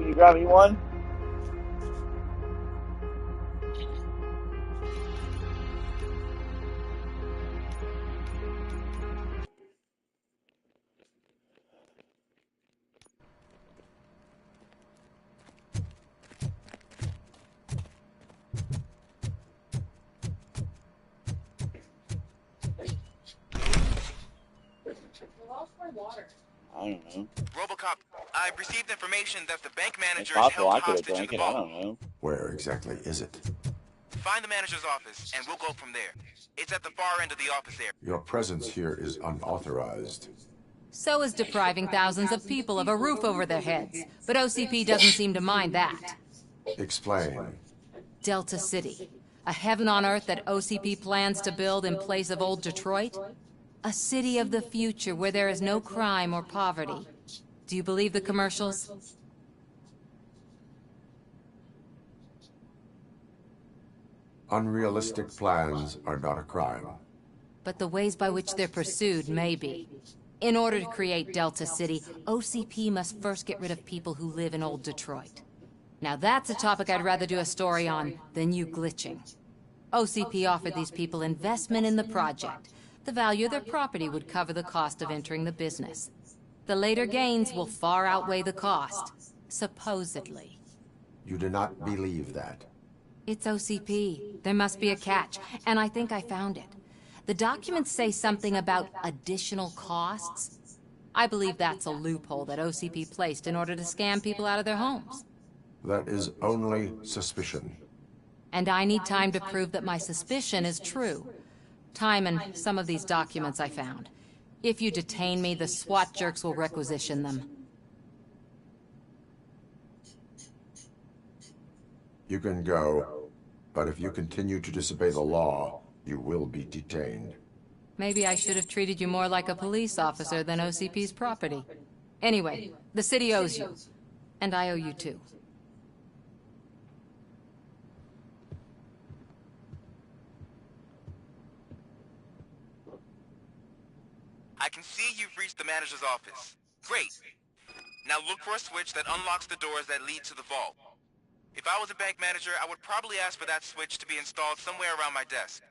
Can you grab me one? I don't know. Robocop, I've received information that the bank It's manager is possible held I could have hostage in drank the it. I vault. don't know. Where exactly is it? Find the manager's office, and we'll go from there. It's at the far end of the office area. Your presence here is unauthorized. So is depriving thousands of people of a roof over their heads. But OCP doesn't seem to mind that. Explain. Delta City. A heaven on earth that OCP plans to build in place of old Detroit? A city of the future where there is no crime or poverty. Do you believe the commercials? Unrealistic plans are not a crime. But the ways by which they're pursued may be. In order to create Delta City, OCP must first get rid of people who live in old Detroit. Now that's a topic I'd rather do a story on than you glitching. OCP offered these people investment in the project. The value of their property would cover the cost of entering the business. The later gains will far outweigh the cost, supposedly. You do not believe that. It's OCP. There must be a catch, and I think I found it. The documents say something about additional costs. I believe that's a loophole that OCP placed in order to scam people out of their homes. That is only suspicion. And I need time to prove that my suspicion is true. Time and some of these documents I found. If you detain me, the SWAT jerks will requisition them. You can go, but if you continue to disobey the law, you will be detained. Maybe I should have treated you more like a police officer than OCP's property. Anyway, the city owes you. And I owe you too. I can see you've reached the manager's office. Great. Now look for a switch that unlocks the doors that lead to the vault. If I was a bank manager, I would probably ask for that switch to be installed somewhere around my desk.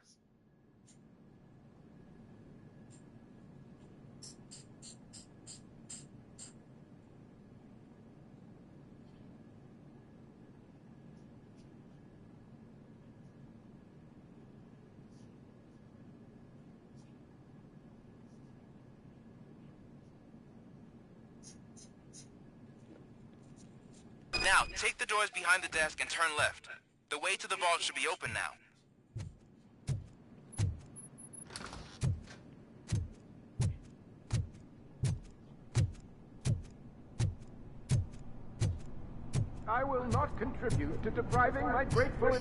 Now, take the doors behind the desk and turn left. The way to the vault should be open now. I will not contribute to depriving my grateful...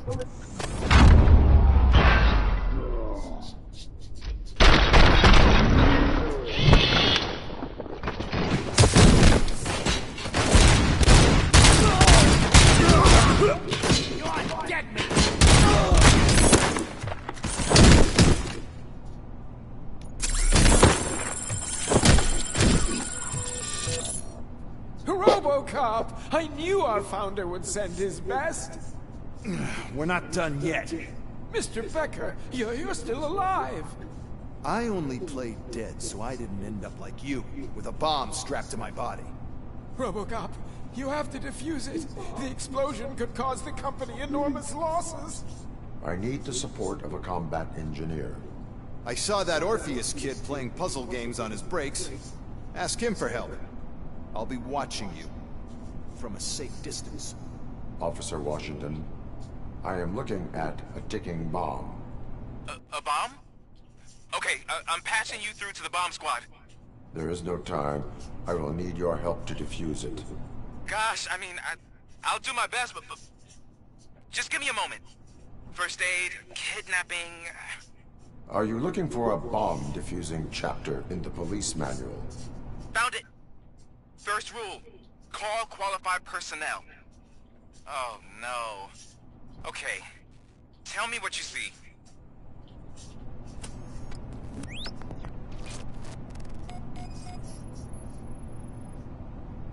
Robocop! I knew our founder would send his best! We're not done yet. Mr. Becker, you're still alive! I only played dead so I didn't end up like you, with a bomb strapped to my body. Robocop, you have to defuse it. The explosion could cause the company enormous losses. I need the support of a combat engineer. I saw that Orpheus kid playing puzzle games on his breaks. Ask him for help. I'll be watching you. From a safe distance. Officer Washington, I am looking at a ticking bomb. A bomb? Okay, I'm passing you through to the bomb squad. There is no time. I will need your help to defuse it. Gosh, I mean, I'll do my best, but just give me a moment. First aid, kidnapping... Are you looking for a bomb defusing chapter in the police manual? Found it! First rule, call qualified personnel. Oh, no. Okay, tell me what you see.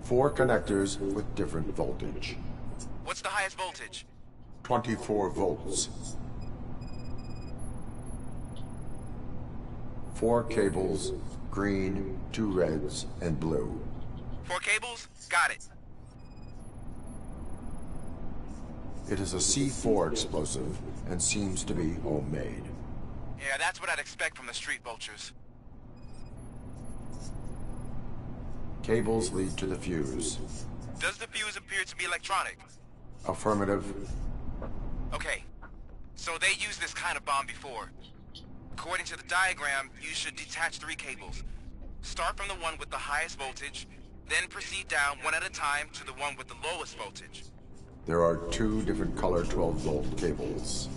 4 connectors with different voltage. What's the highest voltage? 24 volts. 4 cables, green, 2 reds, and blue. 4 cables? Got it. It is a C4 explosive and seems to be homemade. Yeah, that's what I'd expect from the street vultures. Cables lead to the fuse. Does the fuse appear to be electronic? Affirmative. Okay, so they used this kind of bomb before. According to the diagram, you should detach 3 cables. Start from the one with the highest voltage, then proceed down one at a time to the one with the lowest voltage. There are 2 different color 12-volt cables.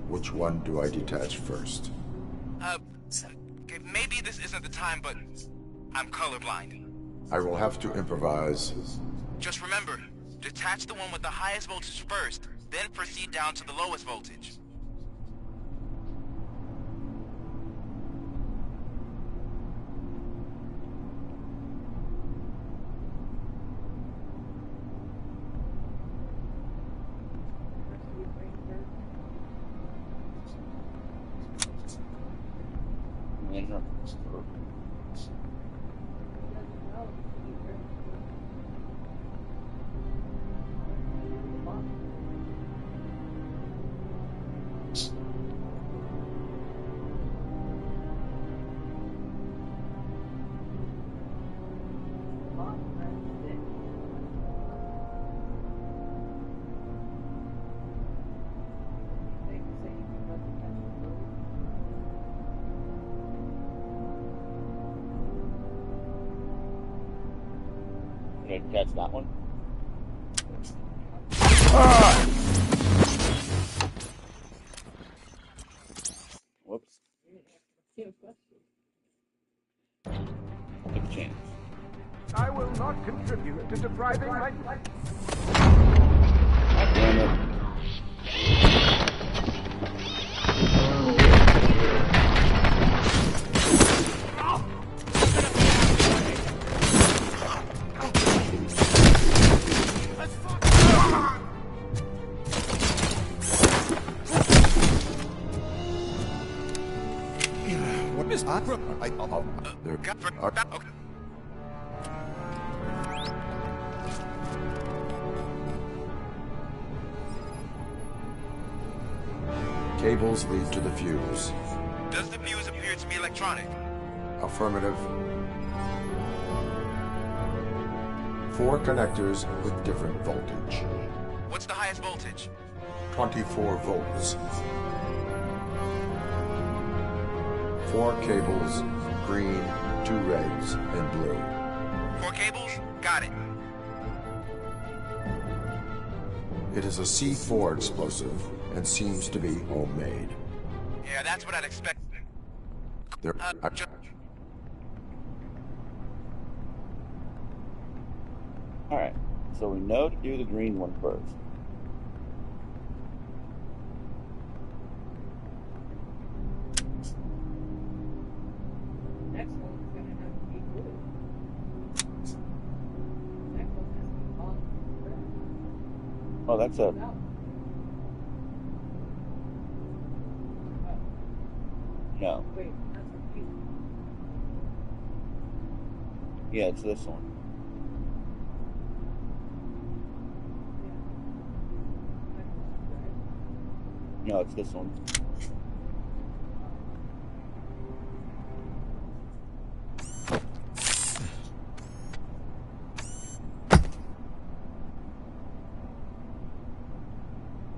Which one do I detach first? Okay, maybe this isn't the time, but I'm colorblind. I will have to improvise. Just remember, detach the one with the highest voltage first, then proceed down to the lowest voltage. Did I catch that one? Whoops. Take a chance. I will not contribute to depriving my... God damn it. What is that? Okay. Cables lead to the fuse. Does the fuse appear to be electronic? Affirmative. 4 connectors with different voltage. What's the highest voltage? 24 volts. 4 cables, green, 2 reds, and blue. 4 cables? Got it. It is a C4 explosive and seems to be homemade. Yeah, that's what I'd expect. There, Alright, so we know to do the green one first. Next one's gonna have to be blue. Next one has to be on red. Oh, that's a... No. No. Wait, that's a few. Yeah, it's this one. No, it's this one.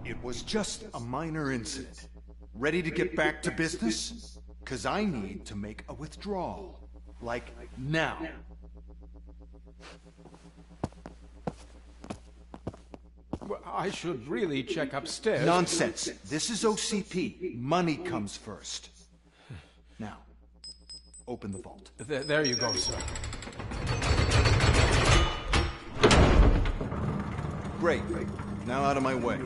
It was just a minor incident. Ready to get back to business? 'Cause I need to make a withdrawal. Like, now. Well, I should really check upstairs. Nonsense. This is OCP. Money comes first. Now, open the vault. There you go, sir. Great. Now out of my way.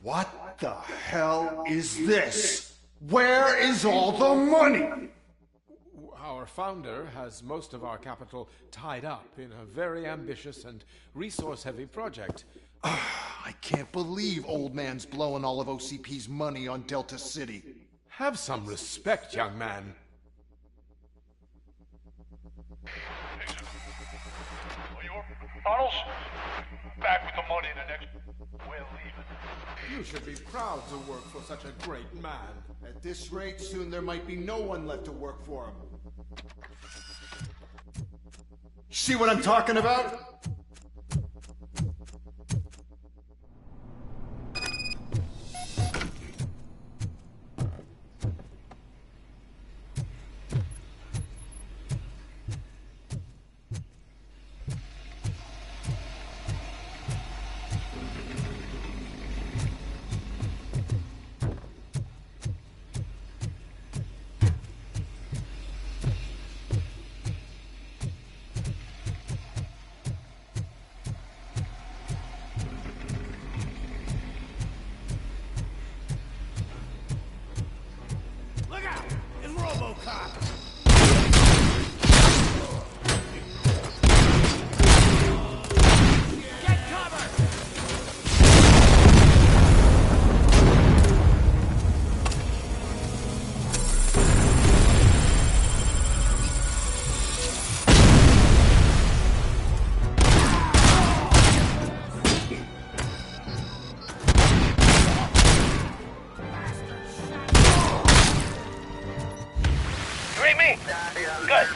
What the hell is this? Where is all the money? Our founder has most of our capital tied up in a very ambitious and resource-heavy project. I can't believe old man's blowing all of OCP's money on Delta City. Have some respect, young man. Tunnels, back with the money in the next... We're leaving. You should be proud to work for such a great man. At this rate, soon there might be no one left to work for him. See what I'm talking about? Look out! It's Robocop! Get cover! You ain't me? Good.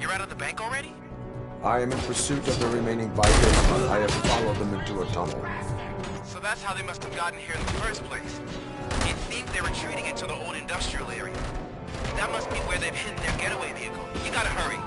You're out of the bank already? I am in pursuit of the remaining Vikings. I have followed them into a tunnel. So that's how they must have gotten here in the first place. It seems they're retreating into the old industrial area. That must be where they've hidden their getaway vehicle. You gotta hurry.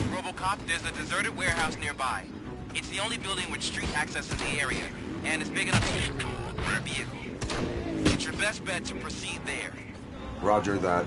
Robocop, there's a deserted warehouse nearby. It's the only building with street access in the area, and it's big enough for a vehicle. It's your best bet to proceed there. Roger that.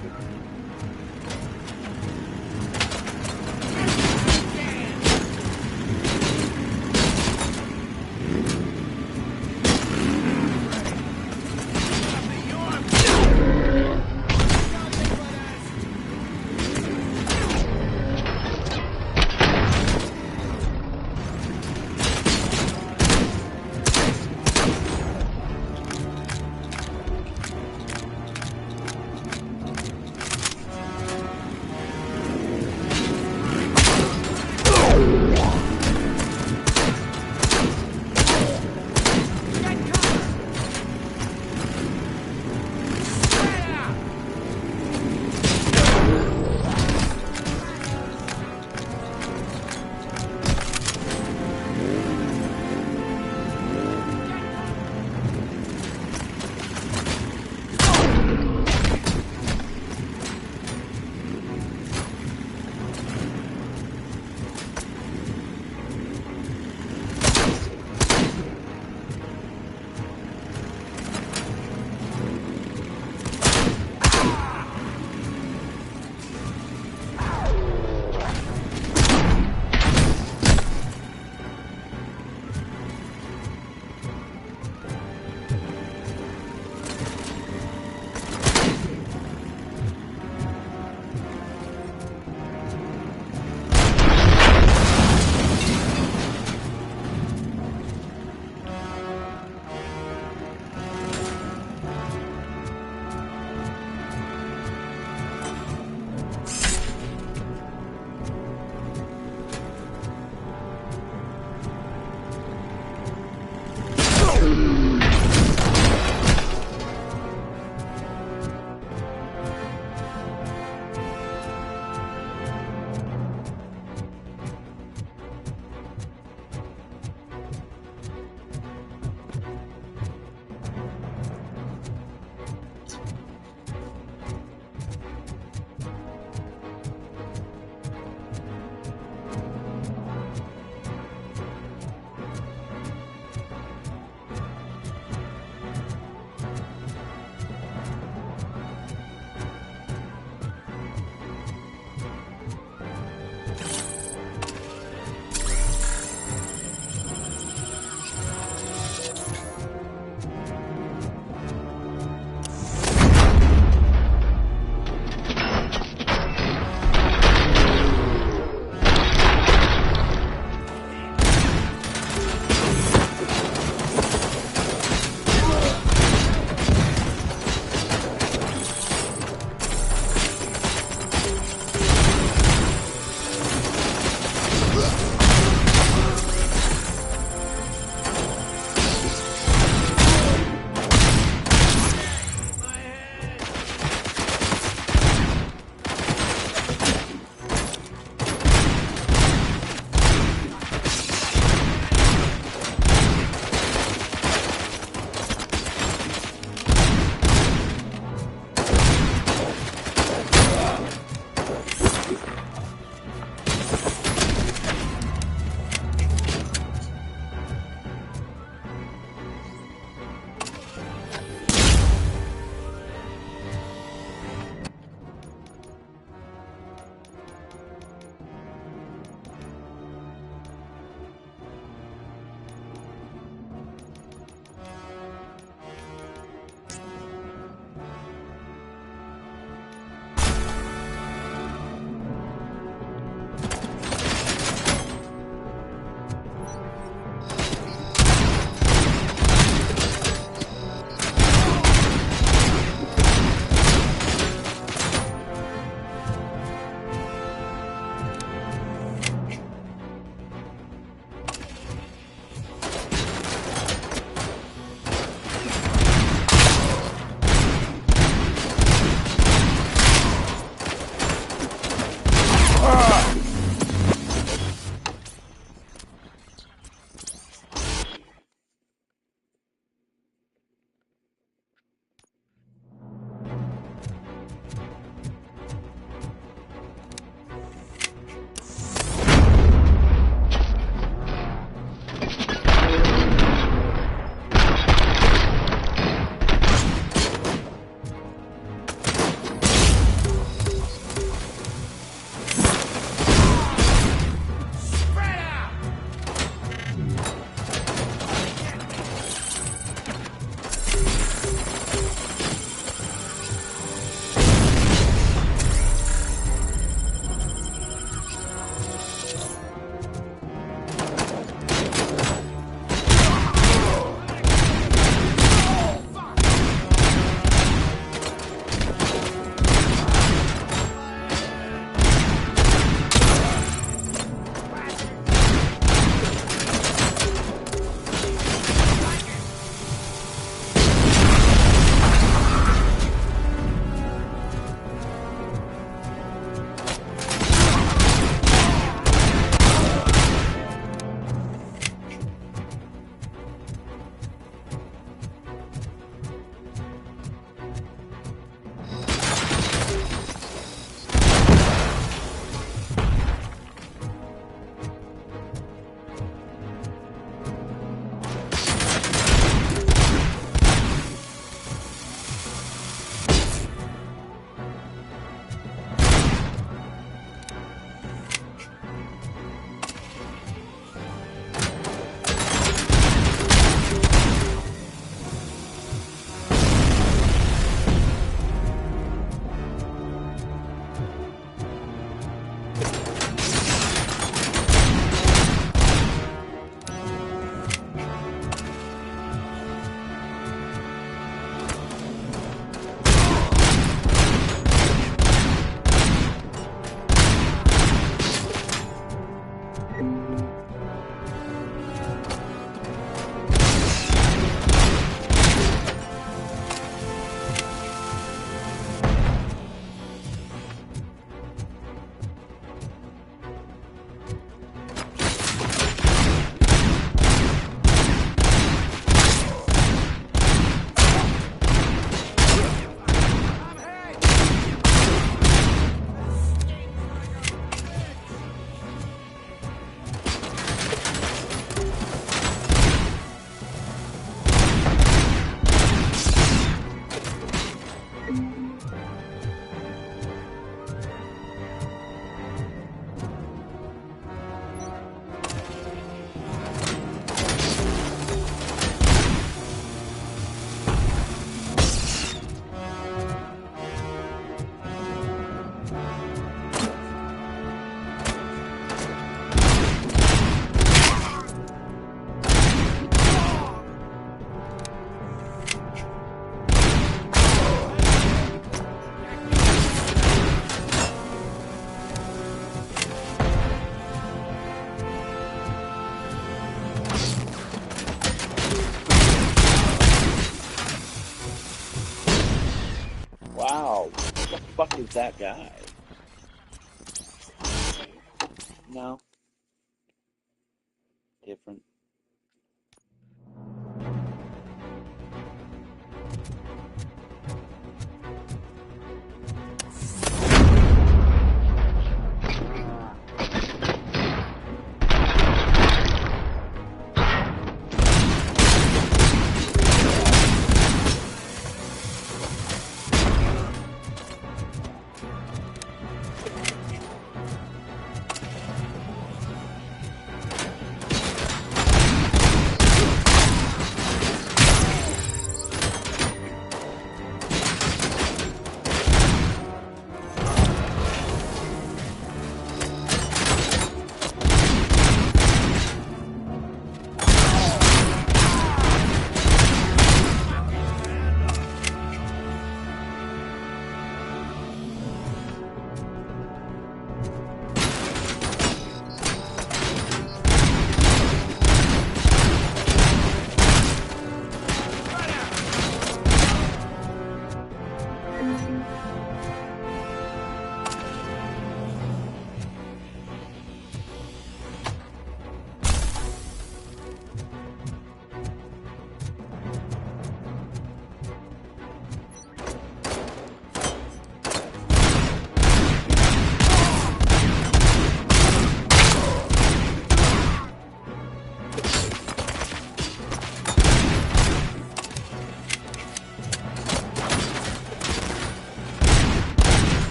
fuck is that guy? No. Different.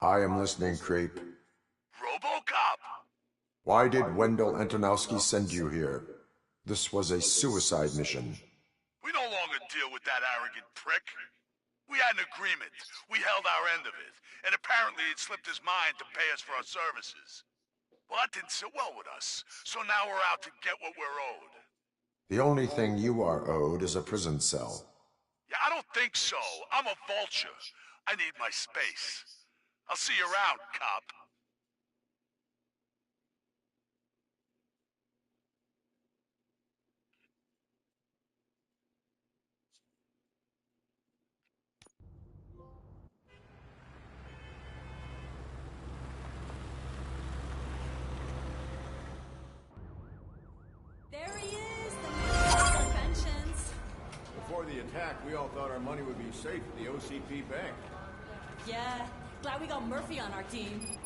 I am listening, Creep. Robocop! Why did Wendell Antonowski send you here? This was a suicide mission. We no longer deal with that arrogant prick. We had an agreement. We held our end of it. And apparently it slipped his mind to pay us for our services. Well, that didn't sit well with us. So now we're out to get what we're owed. The only thing you are owed is a prison cell. Yeah, I don't think so. I'm a vulture. I need my space. I'll see you around, cop. There he is, the man of convention. back, we all thought our money would be safe at the OCP bank. Yeah, glad we got Murphy on our team.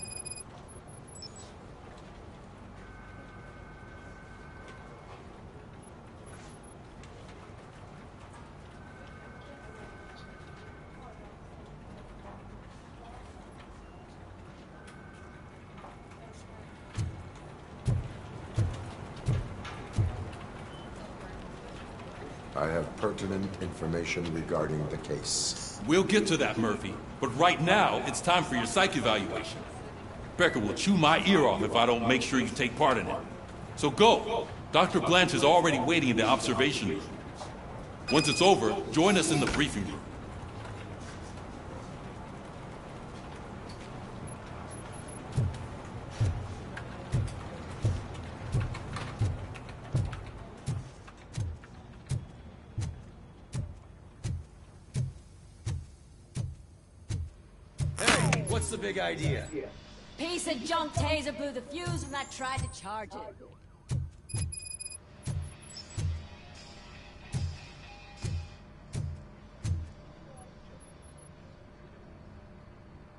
I have pertinent information regarding the case. We'll get to that, Murphy. But right now, it's time for your psych evaluation. Becker will chew my ear off if I don't make sure you take part in it. So go. Dr. Blanche is already waiting in the observation room. Once it's over, join us in the briefing room. What's the big idea? Piece of junk taser blew the fuse when I tried to charge it.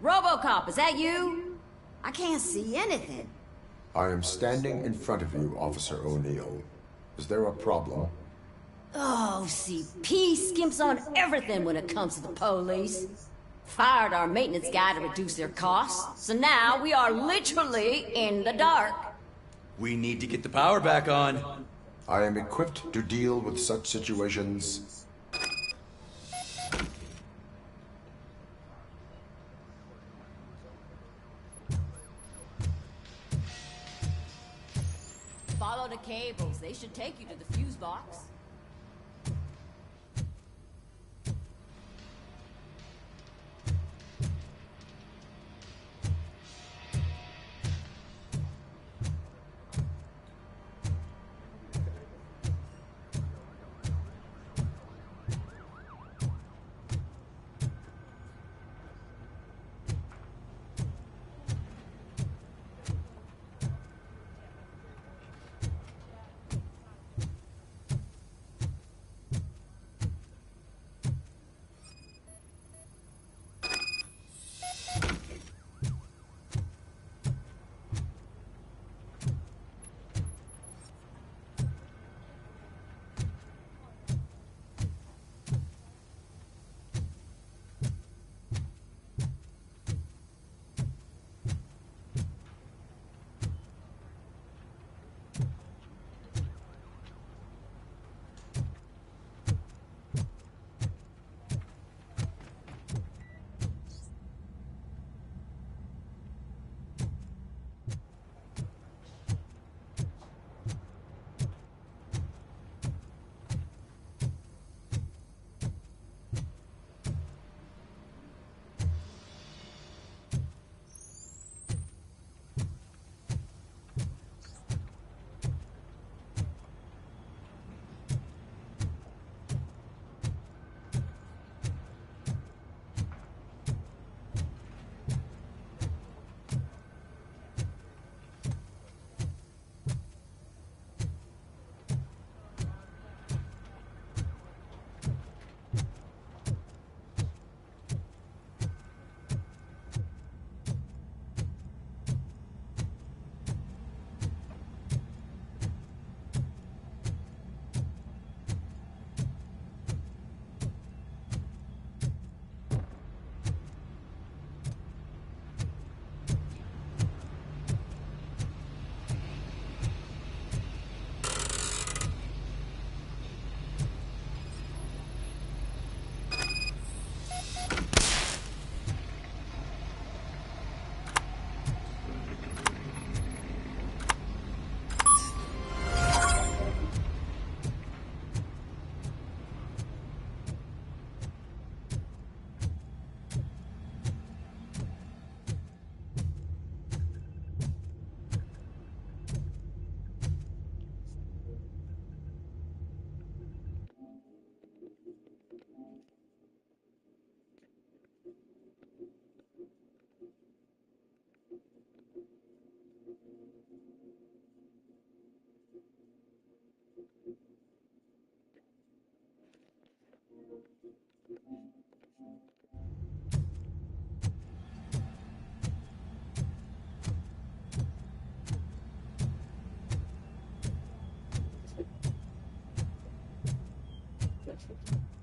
Robocop, is that you? I can't see anything. I am standing in front of you, Officer O'Neill. Is there a problem? Oh, CP skimps on everything when it comes to the police. Fired our maintenance guy to reduce their costs, so now we are literally in the dark. We need to get the power back on. I am equipped to deal with such situations. Follow the cables. They should take you to the fuse box.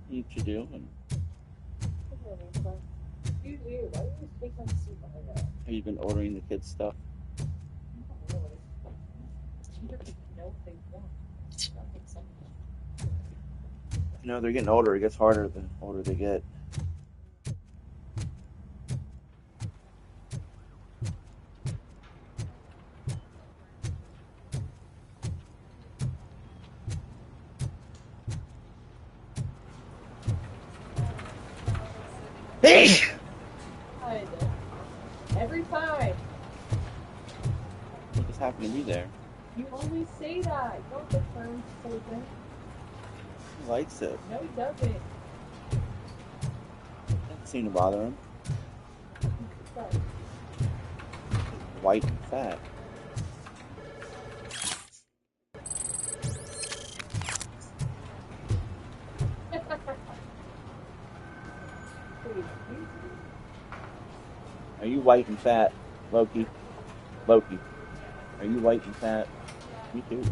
What you doing? You do. Why do you think I'm super like that? Have you been ordering the kids stuff? Not really. You don't even know what they want. That makes sense. No, they're getting older. It gets harder the older they get. Hey! Every time. What just happened to me there? You always say that. You don't get terms to say things. He likes it. No, he doesn't. Doesn't seem to bother him. White and fat. Are you white and fat, Loki? Loki, are you white and fat? Me too.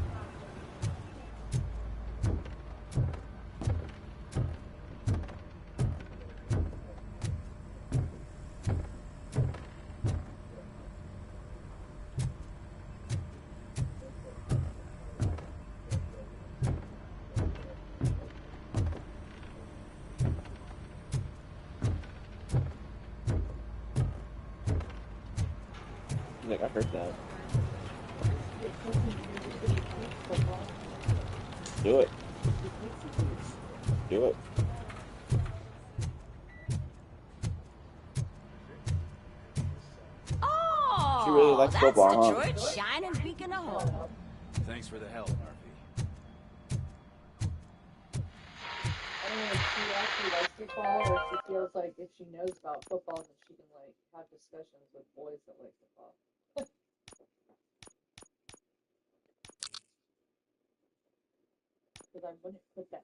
He's like, I heard that. Do it. Do it. Oh, She really likes that's football, huh? Detroit's shining beacon of hope. Thanks for the help, Murphy. I don't know if she actually likes football or if she feels like if she knows about football then she can like have discussions with boys that like football. Because I wouldn't put that.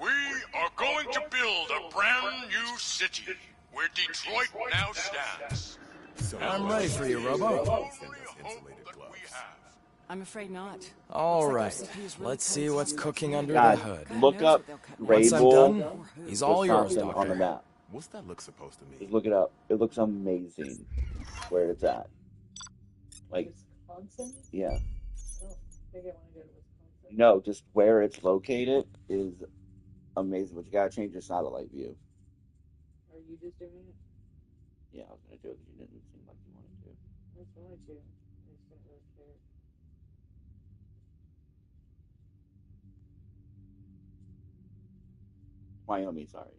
We are going to build a brand new city where Detroit now stands. I'm ready for you, Robo. I'm afraid not. All right, let's see what's cooking under God, the hood. look up Once I'm Rabel, done, he's all yours, Wisconsin on the Doctor. map. What's that look supposed to mean? Just look it up. It looks amazing where it's at. Like, Wisconsin? yeah. I don't think I want to go to Wisconsin. No, just where it's located is amazing. But you gotta change your satellite view. Are you just doing it? Yeah, I was gonna do it because you didn't seem like you wanted to. I just wanted to. I just didn't really care. Wyoming, sorry.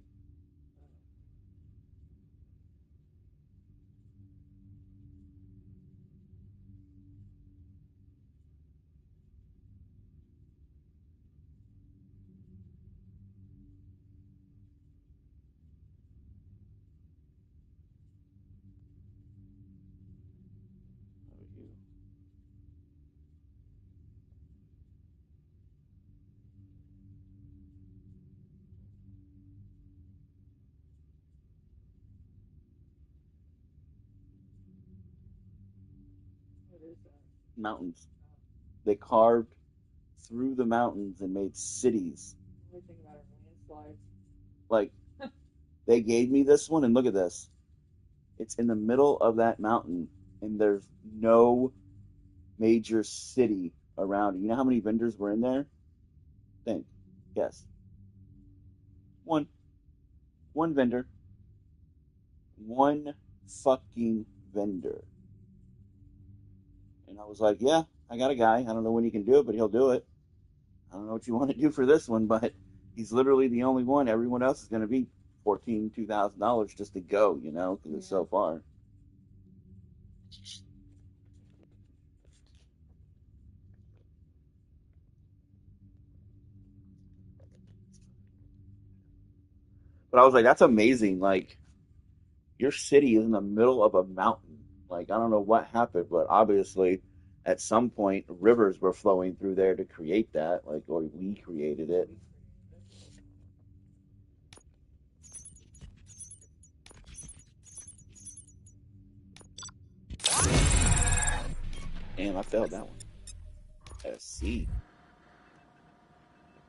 What is that? Mountains. They carved through the mountains and made cities. The only thing about it landslides. Like, they gave me this one, and look at this. It's in the middle of that mountain, and there's no major city around it. You know how many vendors were in there? Think. Guess. One. One vendor. One fucking vendor. And I was like, yeah, I got a guy. I don't know when he can do it, but he'll do it. I don't know what you want to do for this one, but he's literally the only one. Everyone else is going to be $2,000 just to go, you know, because it's so far. But I was like, that's amazing. Like, your city is in the middle of a mountain. Like, I don't know what happened, but obviously at some point rivers were flowing through there to create that, like, or we created it. Damn, I failed that one. At a C.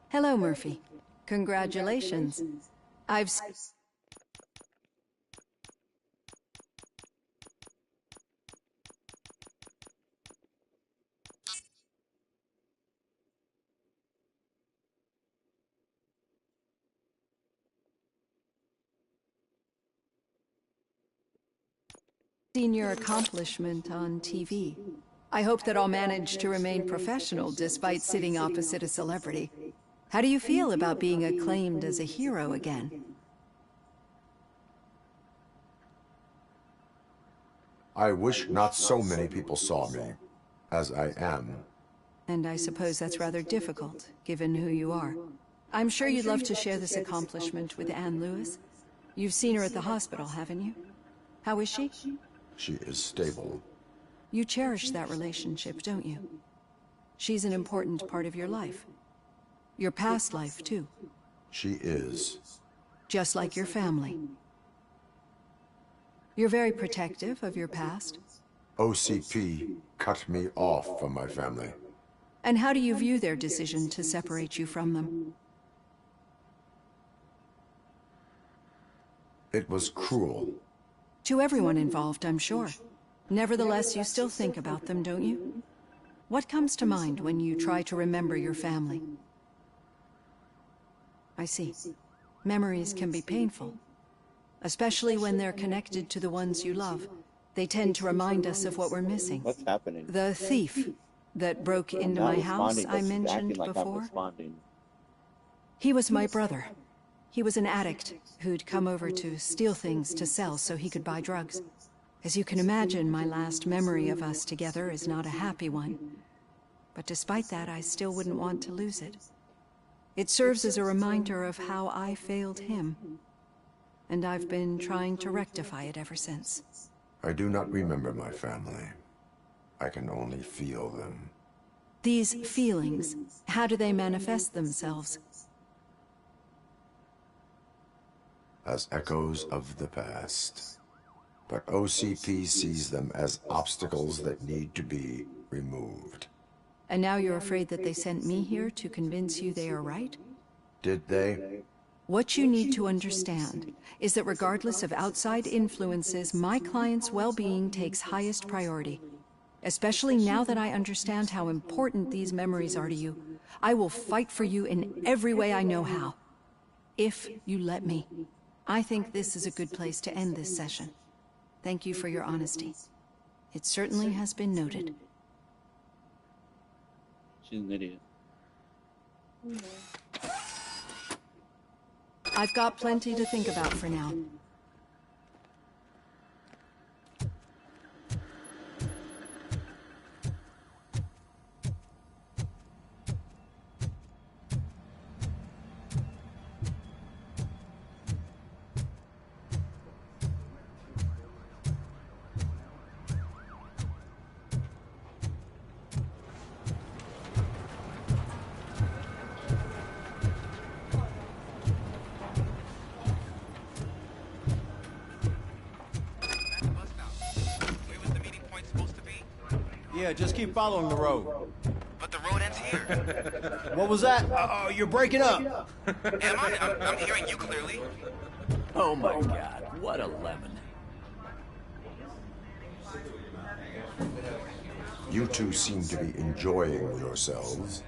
Hello, Murphy. Congratulations. I've seen your accomplishment on TV. I hope that I'll manage to remain professional despite sitting opposite a celebrity. How do you feel about being acclaimed as a hero again? I wish not so many people saw me as I am. And I suppose that's rather difficult, given who you are. I'm sure you'd love to share this accomplishment with Anne Lewis. You've seen her at the hospital, haven't you? How is she? She is stable. You cherish that relationship, don't you? She's an important part of your life. Your past life, too. She is. Just like your family. You're very protective of your past. OCP cut me off from my family. And how do you view their decision to separate you from them? It was cruel. To everyone involved, I'm sure. Nevertheless, you still think about them, don't you? What comes to mind when you try to remember your family? I see. Memories can be painful, especially when they're connected to the ones you love. They tend to remind us of what we're missing. What's happening? The thief that broke into my house I mentioned before. He was my brother. He was an addict who'd come over to steal things to sell so he could buy drugs. As you can imagine, my last memory of us together is not a happy one. But despite that, I still wouldn't want to lose it. It serves as a reminder of how I failed him. And I've been trying to rectify it ever since. I do not remember my family. I can only feel them. These feelings, how do they manifest themselves? As echoes of the past. But OCP sees them as obstacles that need to be removed. And now you're afraid that they sent me here to convince you they are right? Did they? What you need to understand is that regardless of outside influences, my client's well-being takes highest priority. Especially now that I understand how important these memories are to you. I will fight for you in every way I know how. If you let me. I think this is a good place to end this session. Thank you for your honesty. It certainly has been noted. She's an idiot. I've got plenty to think about for now. Yeah, just keep following the road. But the road ends here. What was that? Uh-oh, you're breaking up. Am I? I'm hearing you clearly. Oh my god, what a lemon. You two seem to be enjoying yourselves.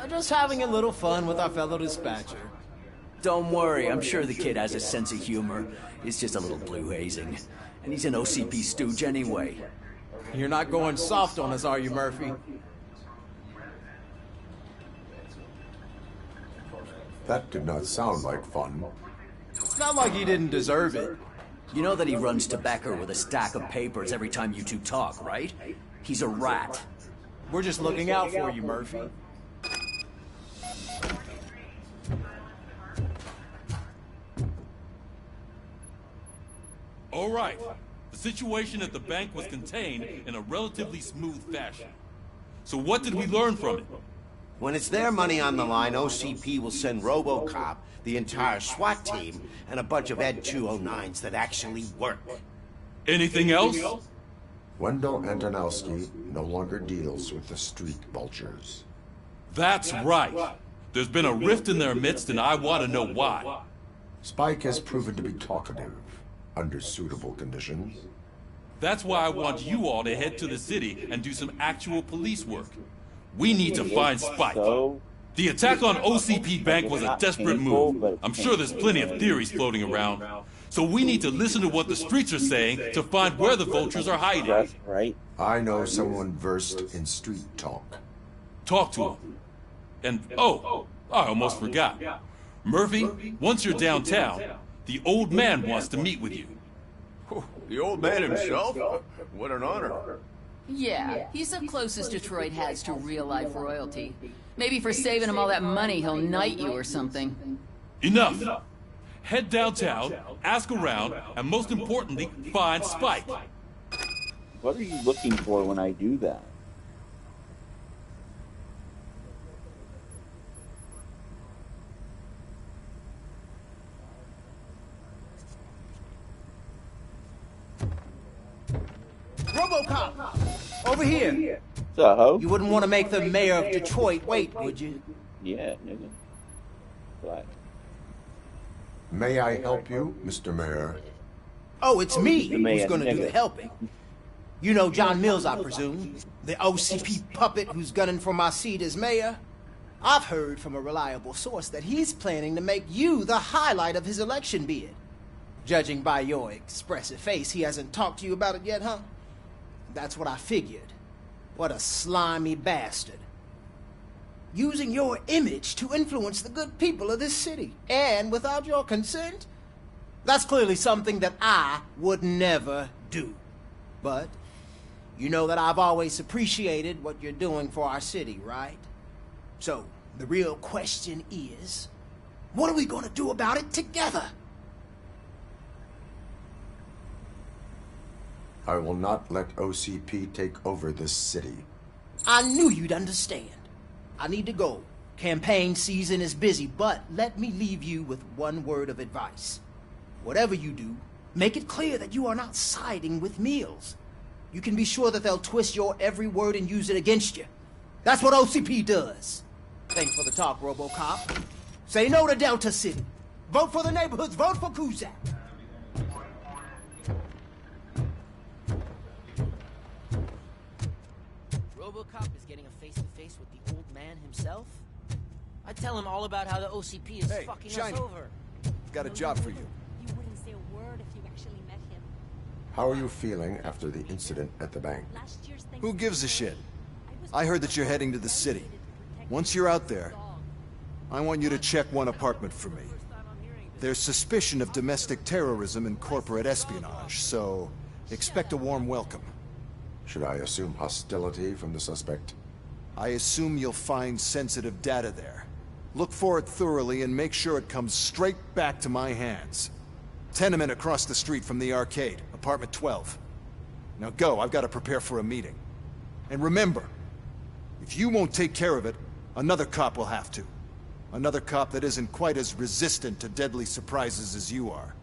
Just having a little fun with our fellow dispatcher. Don't worry, I'm sure the kid has a sense of humor. It's just a little blue hazing. And he's an OCP stooge anyway. You're not going soft on us, are you, Murphy? That did not sound like fun. It's not like he didn't deserve it. You know that he runs to Becker with a stack of papers every time you two talk, right? He's a rat. We're just looking out for you, Murphy. All right. The situation at the bank was contained in a relatively smooth fashion. So what did we learn from it? When it's their money on the line, OCP will send Robocop, the entire SWAT team, and a bunch of Ed 209s that actually work. Anything else? Wendell Antonowski no longer deals with the street vultures. That's right. There's been a rift in their midst, and I want to know why. Spike has proven to be talkative, under suitable conditions. That's why I want you all to head to the city and do some actual police work. We need to find Spike. The attack on OCP Bank was a desperate move. I'm sure there's plenty of theories floating around. So we need to listen to what the streets are saying to find where the vultures are hiding. That's right. I know someone versed in street talk. Talk to him. And, oh, I almost forgot. Murphy, once you're downtown, the old man wants to meet with you. The old man himself? What an honor. Yeah, he's the closest Detroit has to real-life royalty. Maybe for saving him all that money, he'll knight you or something. Enough! Head downtown, ask around, and most importantly, find Spike. What are you looking for when I do that? Robocop! Over here! So? You wouldn't want to make the mayor of Detroit wait, would you? Yeah, nigga. Black. May I help you, Mr. Mayor? Oh, it's me The mayor, who's gonna do nigga. the helping. You know John Mills, I presume? The OCP puppet who's gunning for my seat as mayor? I've heard from a reliable source that he's planning to make you the highlight of his election bid. Judging by your expressive face, he hasn't talked to you about it yet, huh? That's what I figured. What a slimy bastard. Using your image to influence the good people of this city, and without your consent? That's clearly something that I would never do. But you know that I've always appreciated what you're doing for our city, right? So, the real question is, what are we gonna do about it together? I will not let OCP take over this city. I knew you'd understand. I need to go. Campaign season is busy, but let me leave you with one word of advice. Whatever you do, make it clear that you are not siding with Mills. You can be sure that they'll twist your every word and use it against you. That's what OCP does. Thanks for the talk, Robocop. Say no to Delta City. Vote for the neighborhoods. Vote for Kuzak. Robocop is getting a face-to-face with the old man himself? I tell him all about how the OCP is fucking Shiny. us over. Got a job for you. You wouldn't say a word if you actually met him. How are you feeling after the incident at the bank? Who gives a shit? I heard that you're heading to the city. Once you're out there, I want you to check one apartment for me. There's suspicion of domestic terrorism and corporate espionage, so expect a warm welcome. Should I assume hostility from the suspect? I assume you'll find sensitive data there. Look for it thoroughly and make sure it comes straight back to my hands. Tenement across the street from the arcade, apartment 12. Now go, I've got to prepare for a meeting. And remember, if you won't take care of it, another cop will have to. Another cop that isn't quite as resistant to deadly surprises as you are.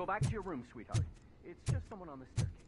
go back to your room, sweetheart. It's just someone on the staircase.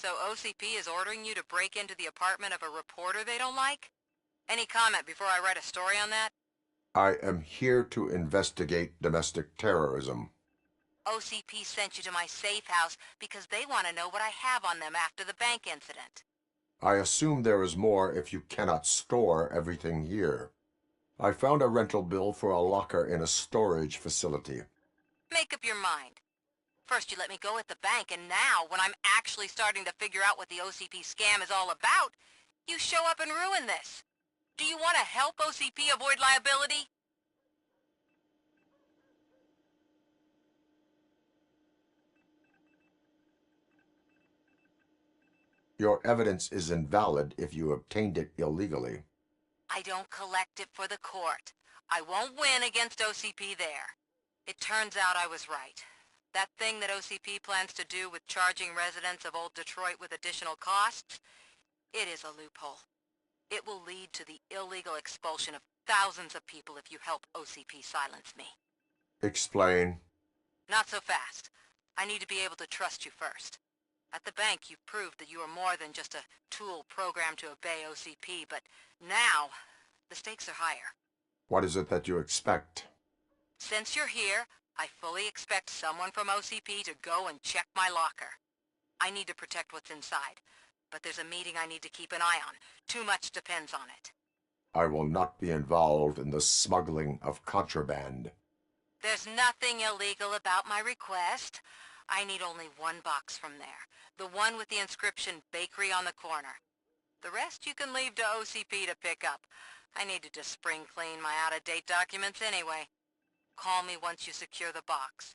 So OCP is ordering you to break into the apartment of a reporter they don't like? Any comment before I write a story on that? I am here to investigate domestic terrorism. OCP sent you to my safe house because they want to know what I have on them after the bank incident. I assume there is more if you cannot store everything here. I found a rental bill for a locker in a storage facility. Make up your mind. First you let me go at the bank, and now, when I'm actually starting to figure out what the OCP scam is all about, you show up and ruin this. Do you want to help OCP avoid liability? Your evidence is invalid if you obtained it illegally. I don't collect it for the court. I won't win against OCP there. It turns out I was right. That thing that OCP plans to do with charging residents of Old Detroit with additional costs, it is a loophole. It will lead to the illegal expulsion of thousands of people if you help OCP silence me. Explain. Not so fast. I need to be able to trust you first. At the bank, you've proved that you are more than just a tool programmed to obey OCP, but now, the stakes are higher. What is it that you expect? Since you're here, I fully expect someone from OCP to go and check my locker. I need to protect what's inside, but there's a meeting I need to keep an eye on. Too much depends on it. I will not be involved in the smuggling of contraband. There's nothing illegal about my request. I need only one box from there. The one with the inscription Bakery on the corner. The rest you can leave to OCP to pick up. I needed to spring clean my out-of-date documents anyway. Call me once you secure the box.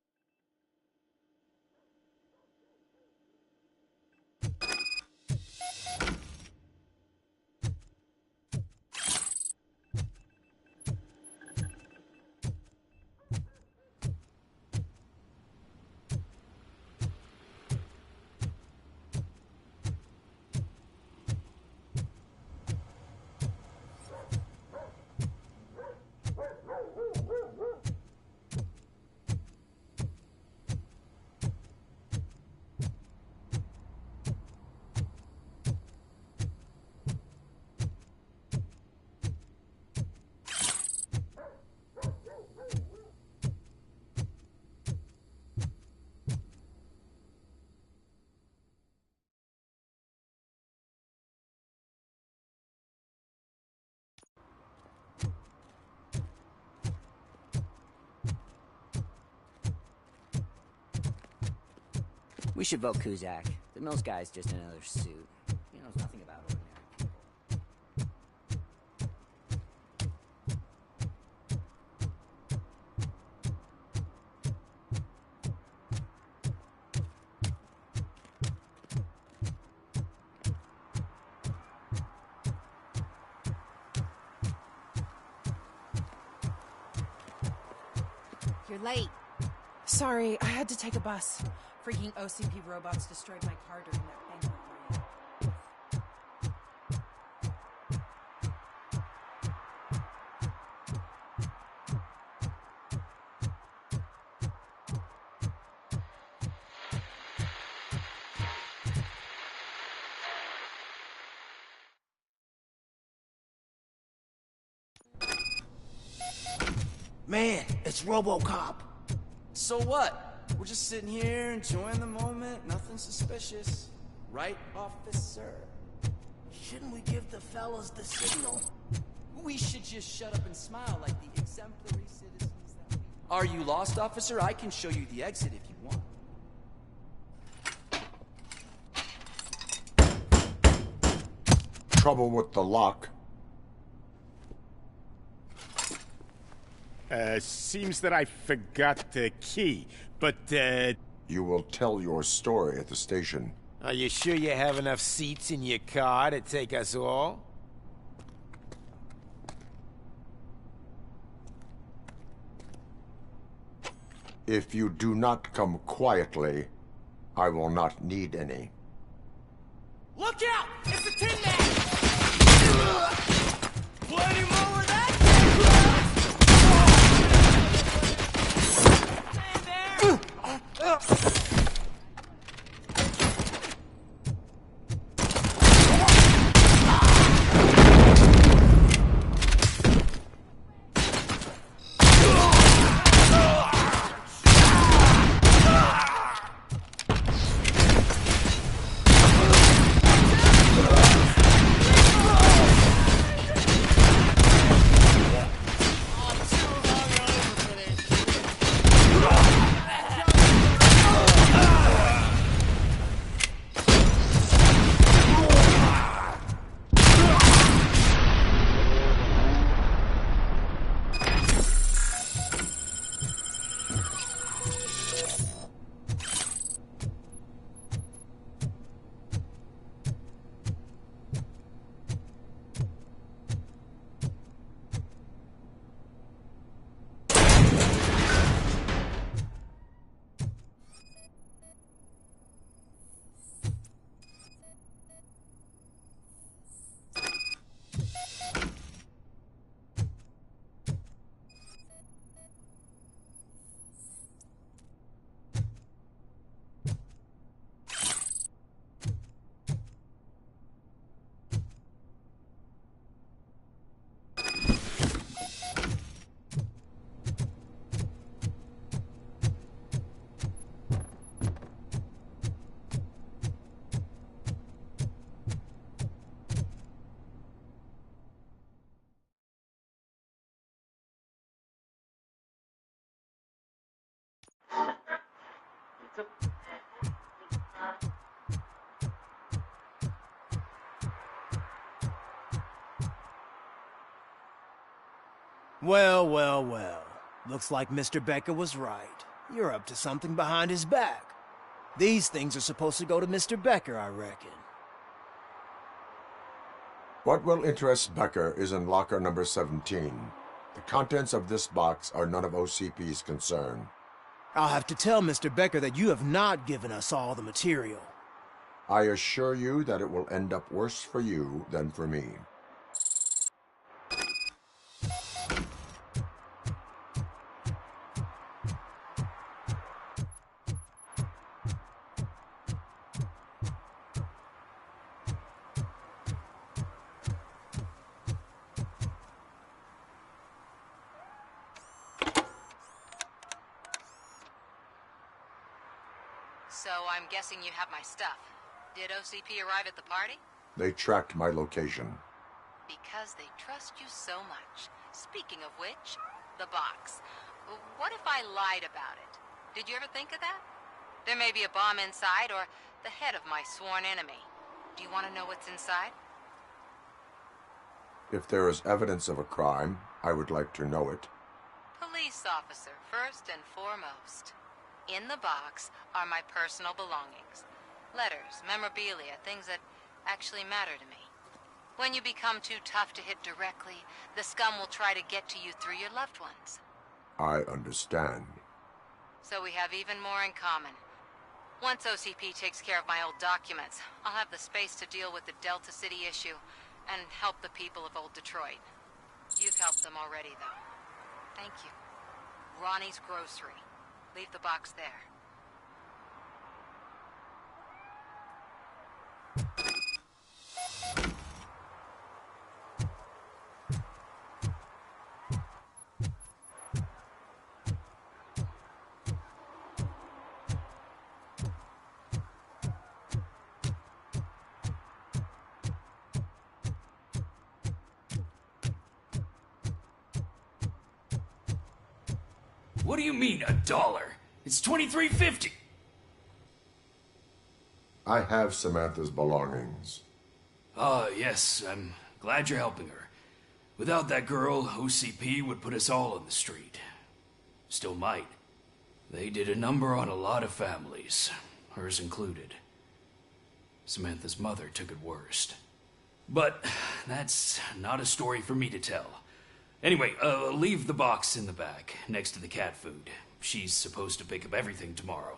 We should vote Kuzak. The Mills guy's just another suit. He knows nothing about ordinary. late. Sorry, I had to take a bus. Freaking OCP robots destroyed my car during that bank robbery. Man, it's Robocop. So what? We're just sitting here enjoying the moment. Nothing suspicious. Right, officer? Shouldn't we give the fellas the signal? We should just shut up and smile like the exemplary citizens that we are. You lost, officer? I can show you the exit if you want. Trouble with the lock. Seems that I forgot the key, but, You will tell your story at the station. Are you sure you have enough seats in your car to take us all? If you do not come quietly, I will not need any. Look out! It's a Tin Man! Plenty more where that Well, well, well. Looks like Mr. Becker was right. You're up to something behind his back. These things are supposed to go to Mr. Becker, I reckon. What will interest Becker is in locker number 17. The contents of this box are none of OCP's concern. I'll have to tell Mr. Becker that you have not given us all the material. I assure you that it will end up worse for you than for me. So I'm guessing you have my stuff. Did OCP arrive at the party? They tracked my location. Because they trust you so much. Speaking of which, the box. What if I lied about it? Did you ever think of that? There may be a bomb inside, or the head of my sworn enemy. Do you want to know what's inside? If there is evidence of a crime, I would like to know it. Police officer, first and foremost. In the box are my personal belongings. Letters, memorabilia, things that actually matter to me. When you become too tough to hit directly, the scum will try to get to you through your loved ones. I understand. So we have even more in common. Once OCP takes care of my old documents, I'll have the space to deal with the Delta City issue and help the people of Old Detroit. You've helped them already, though. Thank you. Ronnie's Grocery. Leave the box there. What do you mean, $1? It's $23.50. I have Samantha's belongings. Yes, I'm glad you're helping her. Without that girl, OCP would put us all on the street. Still might. They did a number on a lot of families, hers included. Samantha's mother took it worst. But that's not a story for me to tell. Anyway, leave the box in the back, next to the cat food. She's supposed to pick up everything tomorrow.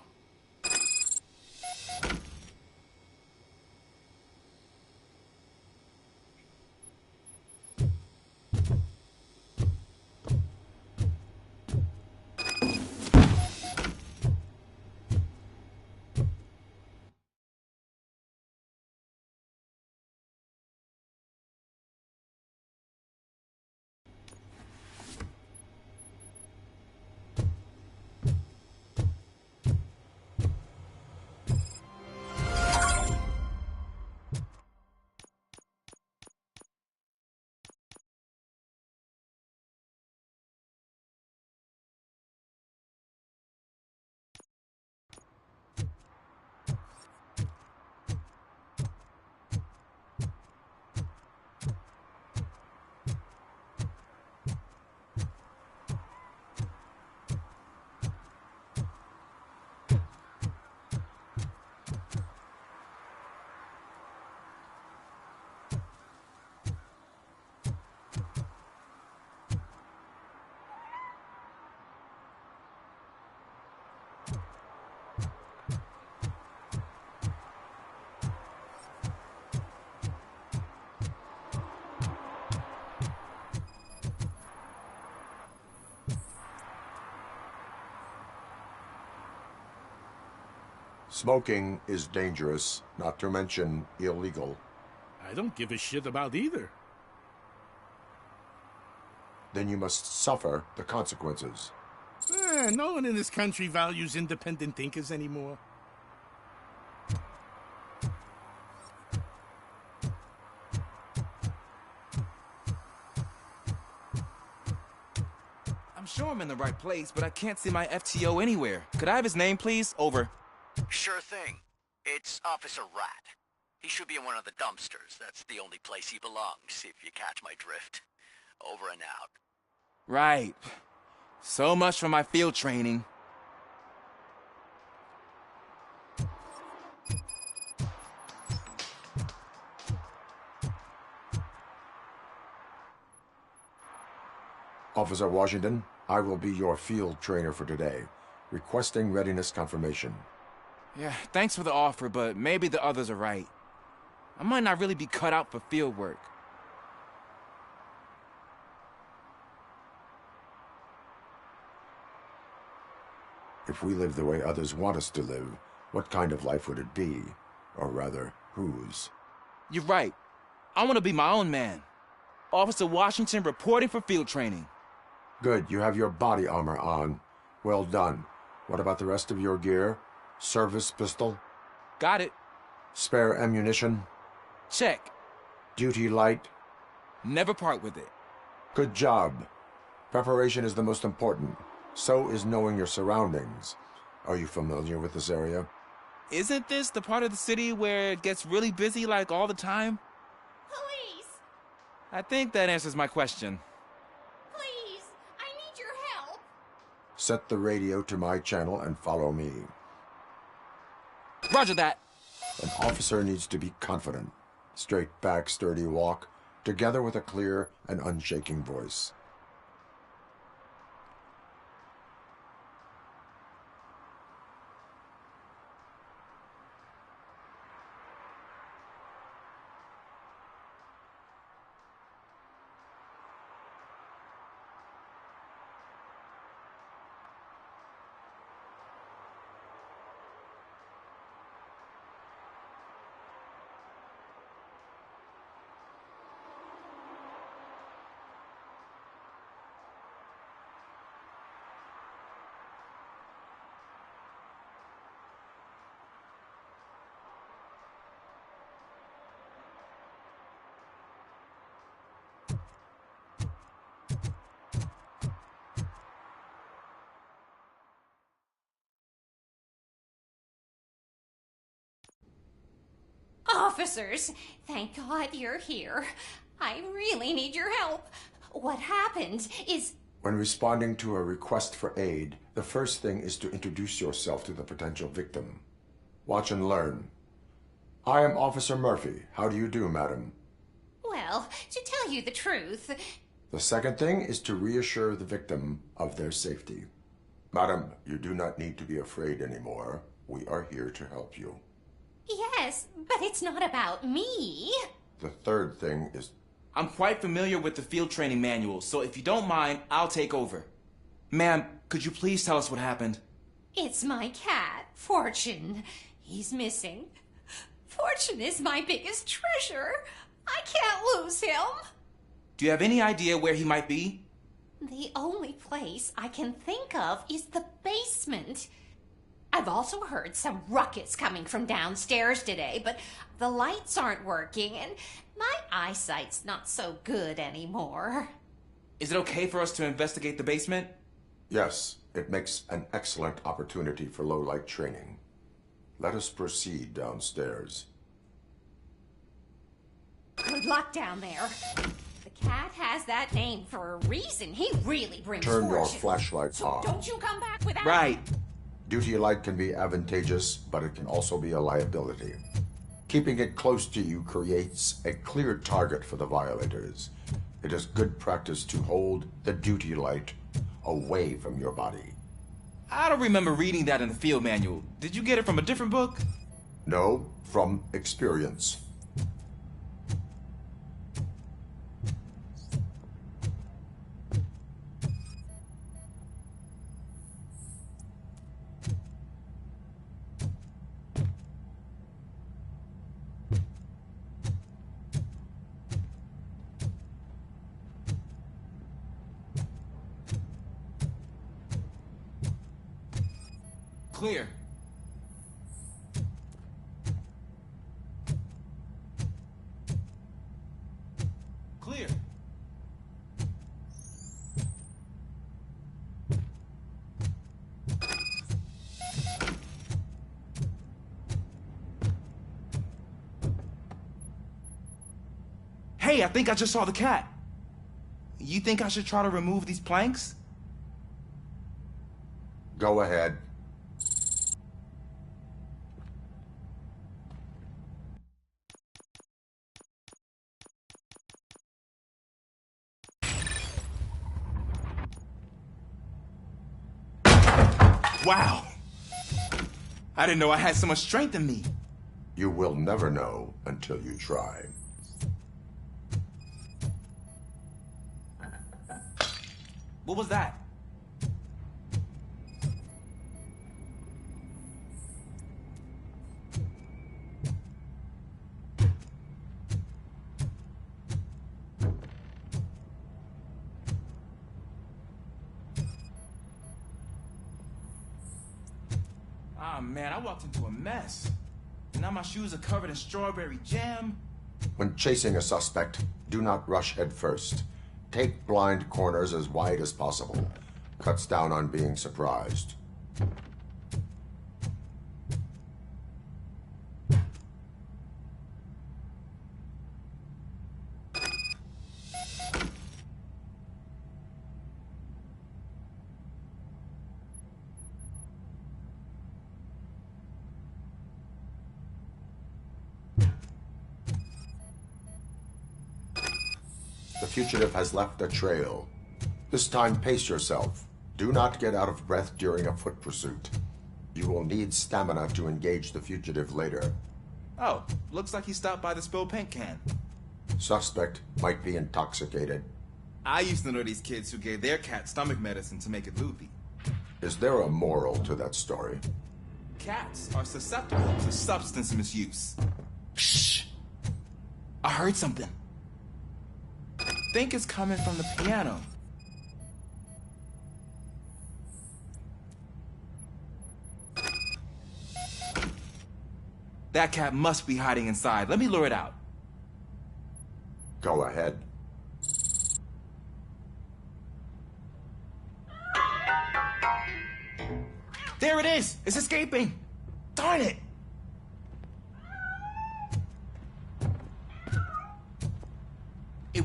Smoking is dangerous, not to mention illegal. I don't give a shit about either. Then you must suffer the consequences. No one in this country values independent thinkers anymore. I'm sure I'm in the right place, but I can't see my FTO anywhere. Could I have his name, please? Over. Sure thing. It's Officer Rat. He should be in one of the dumpsters. That's the only place he belongs, if you catch my drift. Over and out. Right. So much for my field training. Officer Washington, I will be your field trainer for today. Requesting readiness confirmation. Yeah, thanks for the offer, but maybe the others are right. I might not really be cut out for field work. If we live the way others want us to live, what kind of life would it be? Or rather, whose? You're right. I want to be my own man. Officer Washington reporting for field training. Good, you have your body armor on. Well done. What about the rest of your gear? Service pistol? Got it. Spare ammunition? Check. Duty light? Never part with it. Good job. Preparation is the most important. So is knowing your surroundings. Are you familiar with this area? Isn't this the part of the city where it gets really busy like all the time? Police! I think that answers my question. Please! I need your help! Set the radio to my channel and follow me. Roger that. An officer needs to be confident. Straight back, sturdy walk, together with a clear and unshaking voice. Officers, thank God you're here. I really need your help. What happened is... When responding to a request for aid, the first thing is to introduce yourself to the potential victim. Watch and learn. I am Officer Murphy. How do you do, madam? Well, to tell you the truth... The second thing is to reassure the victim of their safety. Madam, you do not need to be afraid anymore. We are here to help you. Yes, but it's not about me. The third thing is... I'm quite familiar with the field training manual, so if you don't mind, I'll take over. Ma'am, could you please tell us what happened? It's my cat, Fortune. He's missing. Fortune is my biggest treasure. I can't lose him. Do you have any idea where he might be? The only place I can think of is the basement. I've also heard some ruckus coming from downstairs today, but the lights aren't working and my eyesight's not so good anymore. Is it okay for us to investigate the basement? Yes, it makes an excellent opportunity for low-light training. Let us proceed downstairs. Good luck down there. The cat has that name for a reason. He really brings Turn fortune. your flashlight on. Don't you come back without... Right. Duty light can be advantageous, but it can also be a liability. Keeping it close to you creates a clear target for the violators. It is good practice to hold the duty light away from your body. I don't remember reading that in the field manual. Did you get it from a different book? No, from experience. Clear. Clear. Hey, I think I just saw the cat. You think I should try to remove these planks? Go ahead. Wow! I didn't know I had so much strength in me. You will never know until you try. What was that? Ah, man, I walked into a mess. And now my shoes are covered in strawberry jam. When chasing a suspect, do not rush head first. Take blind corners as wide as possible. Cuts down on being surprised. The fugitive has left a trail. This time, pace yourself. Do not get out of breath during a foot pursuit. You will need stamina to engage the fugitive later. Oh, looks like he stopped by the spilled paint can. Suspect might be intoxicated. I used to know these kids who gave their cat stomach medicine to make it loopy. Is there a moral to that story? Cats are susceptible to substance misuse. Shh! I heard something. I think it's coming from the piano. That cat must be hiding inside. Let me lure it out. Go ahead. There it is! It's escaping! Darn it!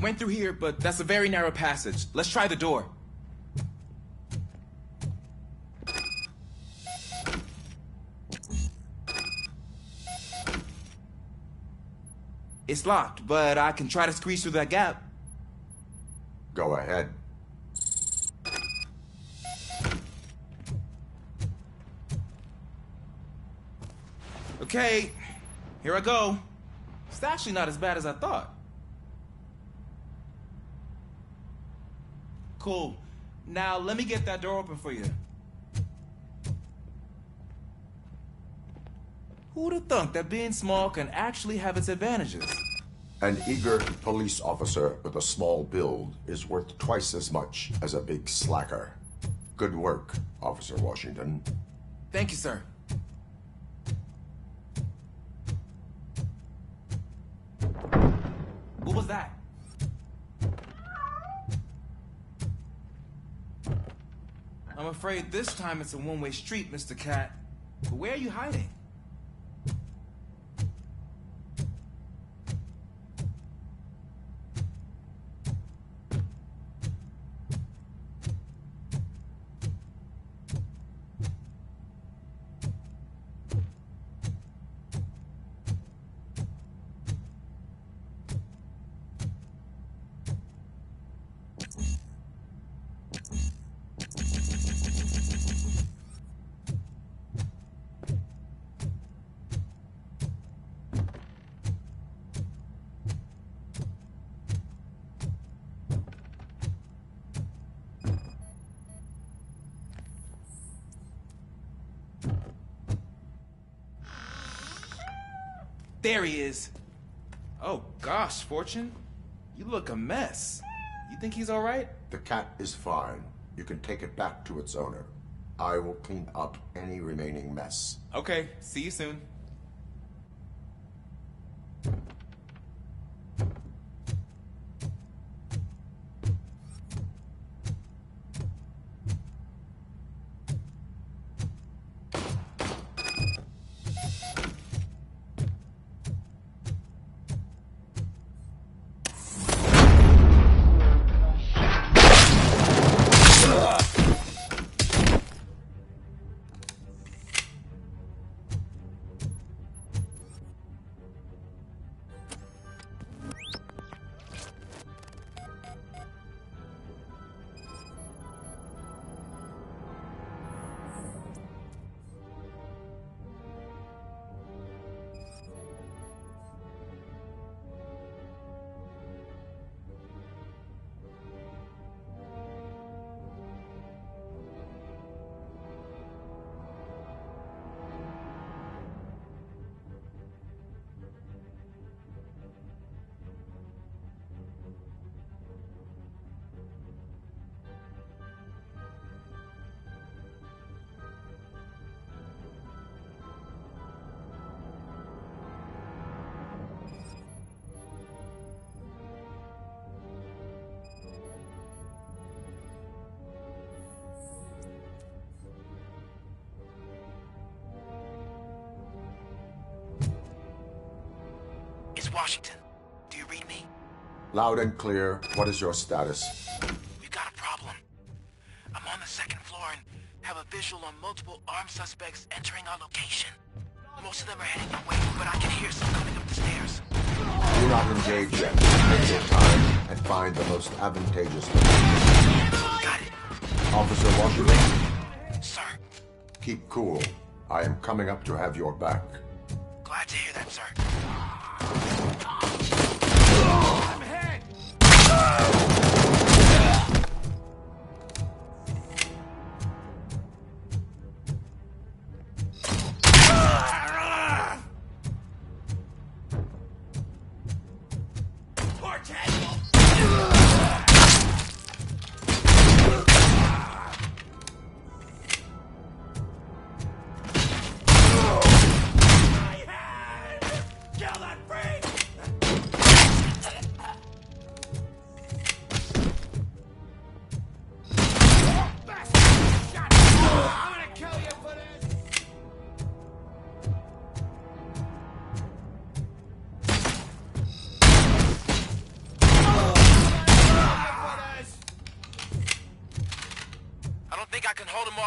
went through here, but that's a very narrow passage. Let's try the door. It's locked, but I can try to squeeze through that gap. Go ahead. Okay, here I go. It's actually not as bad as I thought. Cool. Now let me get that door open for you. Who'd have thunk that being small can actually have its advantages? An eager police officer with a small build is worth twice as much as a big slacker. Good work, Officer Washington. Thank you, sir. What was that? I'm afraid this time it's a one-way street, Mr. Cat. But where are you hiding? There he is. Oh gosh, Fortune. You look a mess. You think he's all right? The cat is fine. You can take it back to its owner. I will clean up any remaining mess. Okay, see you soon. Washington, do you read me? Loud and clear. What is your status? We've got a problem. I'm on the second floor and have a visual on multiple armed suspects entering our location. Most of them are heading our way, but I can hear some coming up the stairs. Do not engage yet. Take your time and find the most advantageous location. Got it. Officer Washington? Sir. Keep cool. I am coming up to have your back. Glad to hear that, sir.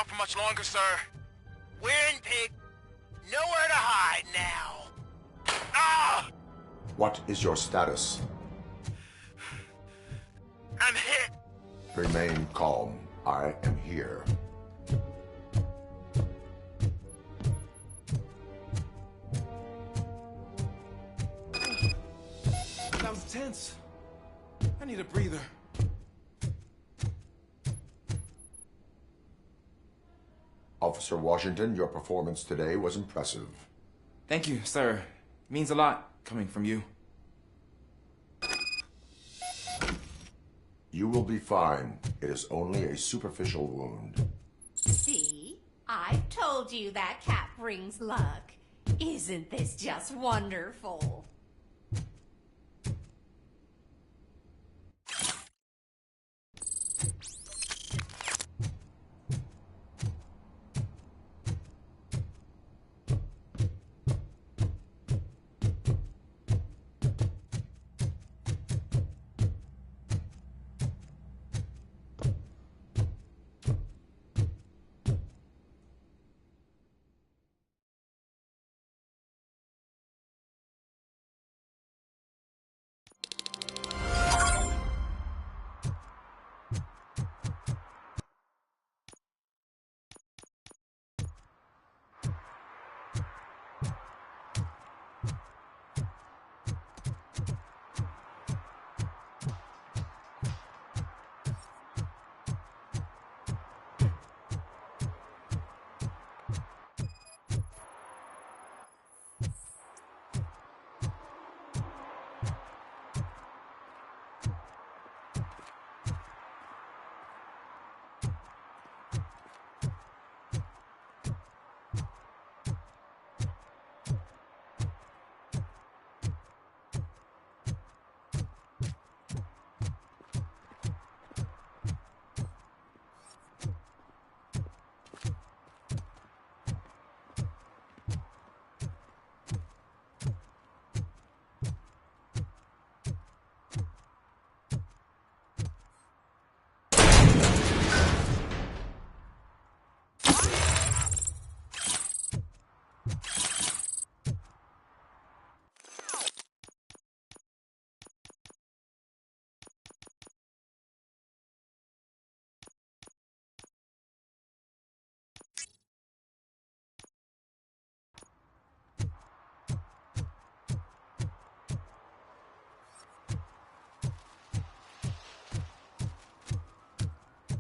on for much longer, sir. We're in Pig. Nowhere to hide now. Ah! What is your status? I'm hit. Remain calm. I am here. That was tense. I need a breather. Officer Washington, your performance today was impressive. Thank you, sir. It means a lot coming from you. You will be fine. It is only a superficial wound. See? I've told you that cat brings luck. Isn't this just wonderful?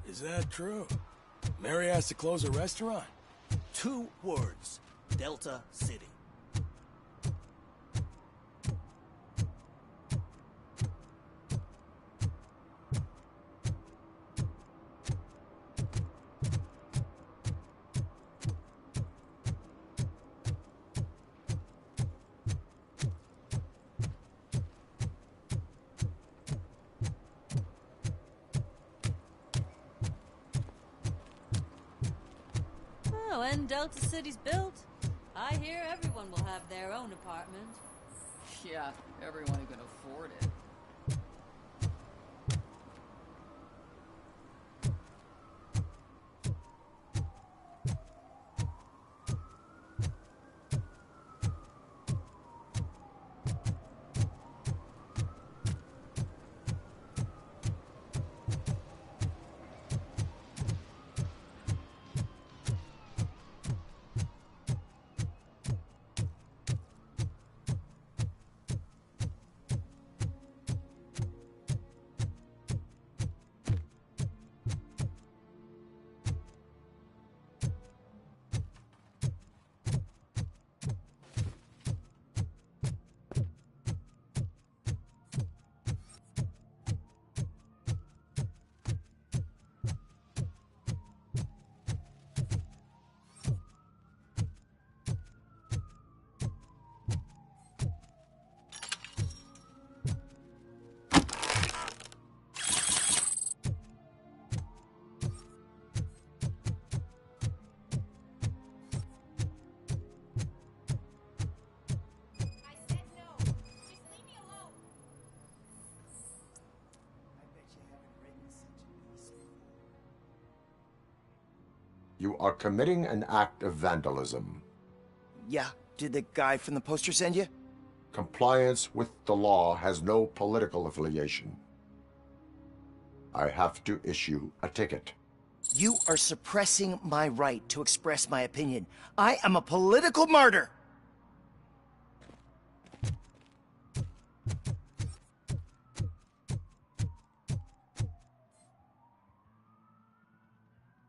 Is that true? Mary has to close a restaurant? 2 words. Delta City. When Delta City's built, I hear everyone will have their own apartment. Yeah, everyone who can afford it. You are committing an act of vandalism. Yeah, did the guy from the poster send you? Compliance with the law has no political affiliation. I have to issue a ticket. You are suppressing my right to express my opinion. I am a political martyr!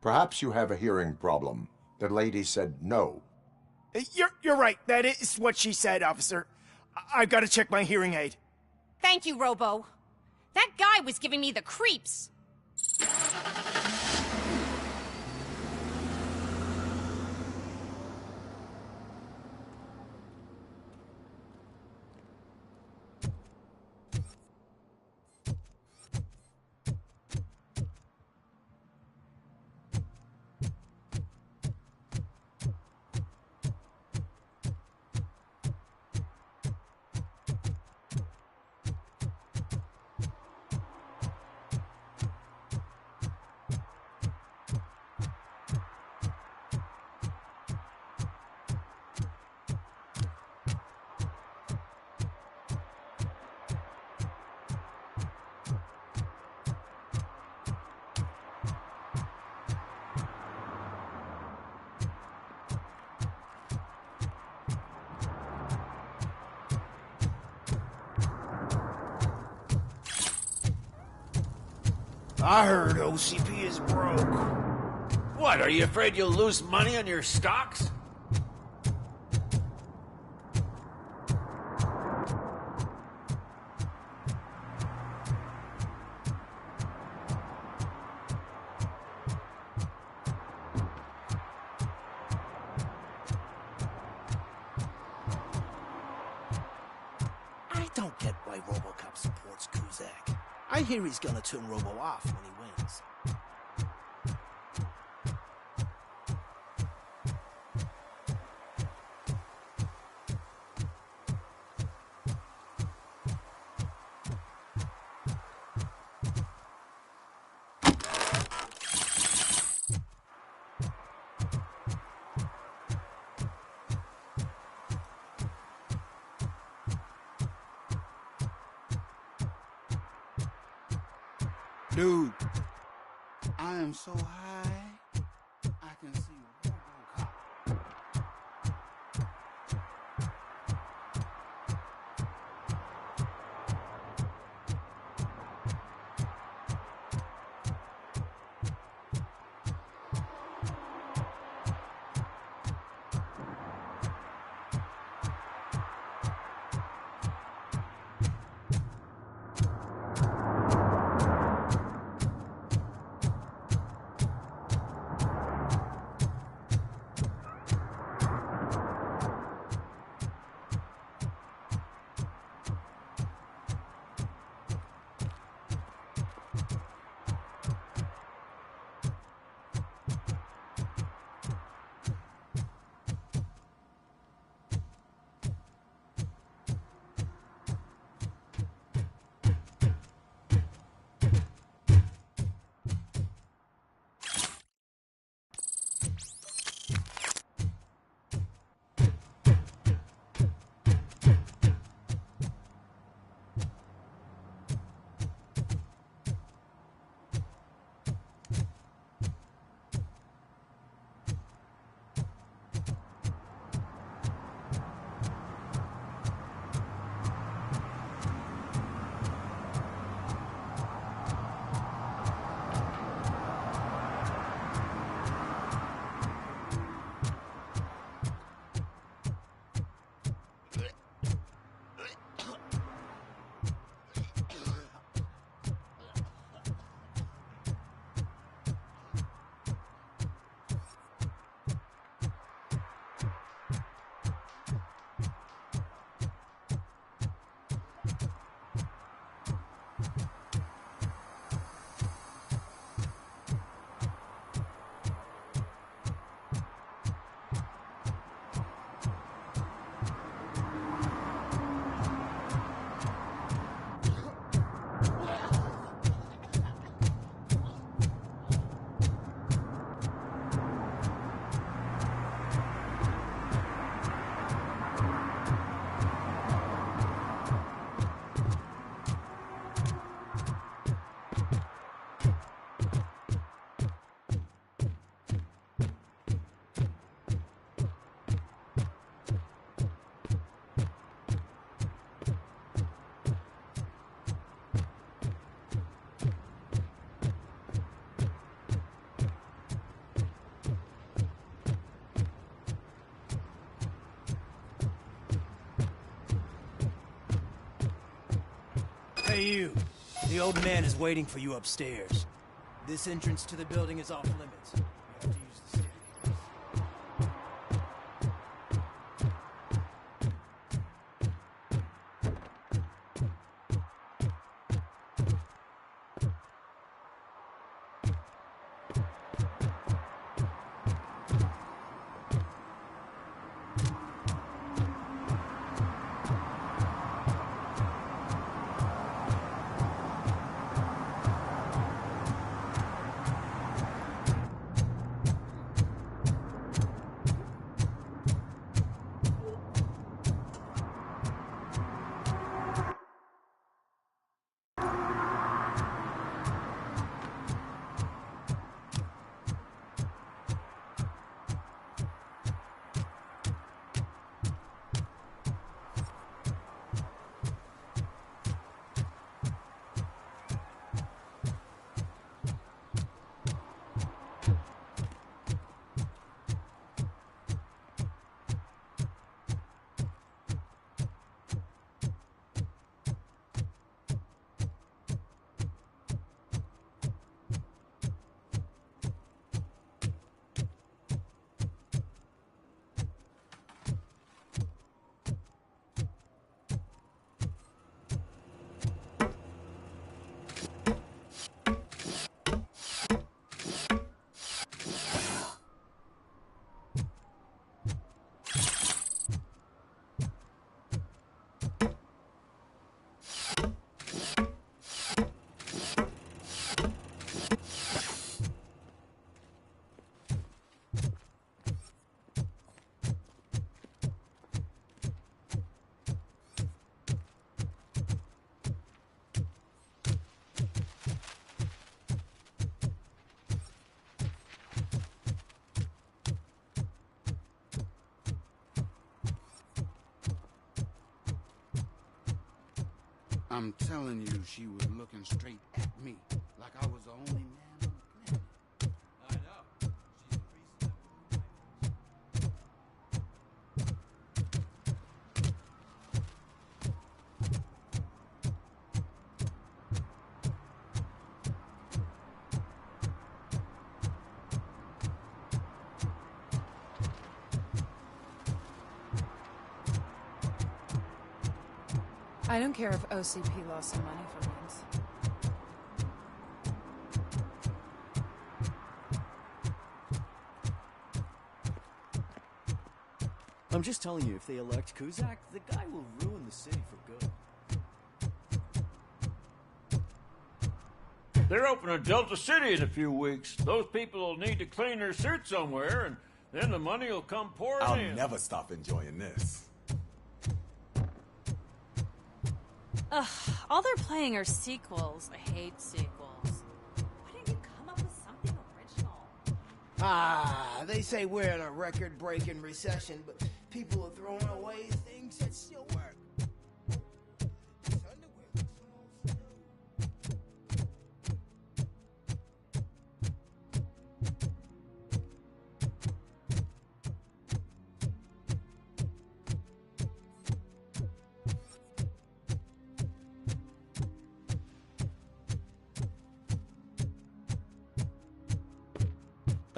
Perhaps you have a hearing problem. The lady said no. You're right. That is what she said, officer. I've got to check my hearing aid. Thank you, Robo. That guy was giving me the creeps. I heard OCP is broke. What, are you afraid you'll lose money on your stocks? I don't get why Robocop supports Kuzak. I hear he's gonna turn Robo off when he wins. Dude, I am so high, I can see Robocop. Hey, you. The old man is waiting for you upstairs. This entrance to the building is off limits. You have to use the staircase. I'm telling you, she was looking straight at me, like I was the only man on the planet. I know. She's increasing I don't care if OCP lost some money for once. I'm just telling you, if they elect Kuzak, the guy will ruin the city for good. They're opening Delta City in a few weeks. Those people will need to clean their suits somewhere, and then the money will come pouring in. I'll never stop enjoying this. Ugh, all they're playing are sequels. I hate sequels. Why didn't you come up with something original? Ah, they say we're in a record-breaking recession, but people are throwing away things that still work. This underwear looks almost